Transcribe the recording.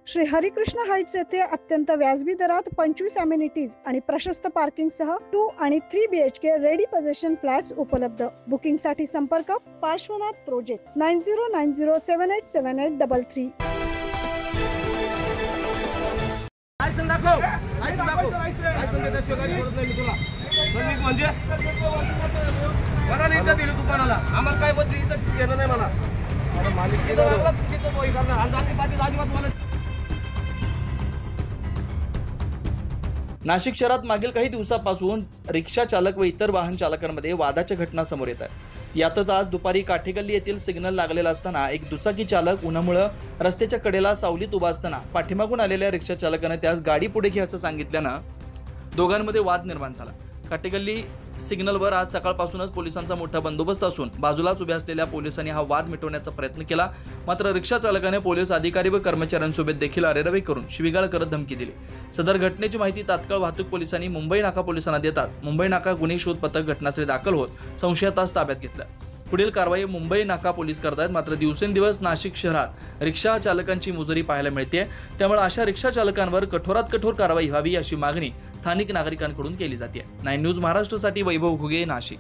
Shri Harikrishna Heights येथे अत्यंत व्याजबी दरात 25 अमेनिटीज आणि प्रशस्त पार्किंग सह 2 आणि 3 BHK रेडी पोझिशन फ्लॅट्स उपलब्ध। बुकिंग साठी संपर्क पार्श्वनाथ प्रोजेक्ट 9090787833। आम्हाला काय बदली इथं घेणं नाही मला नाशिक शहरात मागील काही दिवसापासून रिक्षा चालक व इतर वाहन चालकांमध्ये वादाच्या घटना समोर येत आहेत। यातच आज दुपारी काठेगल्ली येथील सिग्नल लागलेला असताना एक दुचाकी चालक उन्हामुळे रस्त्याच्या कडेला सावलीत उभा असताना पाठीमागून आलेल्या रिक्षा चालकाने त्यास गाडी पुढे घ्यायचं सांगितल्यानं दोघांमध्ये वाद निर्माण झाला। काठेगल्ली सिग्नलवर आज सकाळपासूनच पोलिसांचा मोठा बंदोबस्त असून बाजूलाच उभ्या असलेल्या पोलिसांनी हा वाद मिटवण्याचा प्रयत्न केला। मात्र रिक्षा चालकाने पोलीस अधिकारी व कर्मचाऱ्यांसोबत देखील अरेरावी करून शिवीगाळ करत धमकी दिली। सदर घटनेची माहिती तात्काळ वाहतूक पोलिसांनी मुंबई नाका पोलिसांना देतात मुंबई नाका गुन्हे शोध पथक घटनास्थळी दाखल होत संशयितास ताब्यात घेतलं। पुढील कारवाई मुंबई नाका पोलीस करतात। मात्र दिवसेंदिवस नाशिक शहरात रिक्षा चालकांची मुजोरी पाहायला मिळते, त्यामुळे अशा रिक्षा चालकांवर कठोरात कठोर कारवाई व्हावी अशी मागणी स्थानिक नागरिकांकडून केली जाते। 9 न्यूज महाराष्ट्रासाठी वैभव घुगे, नाशिक।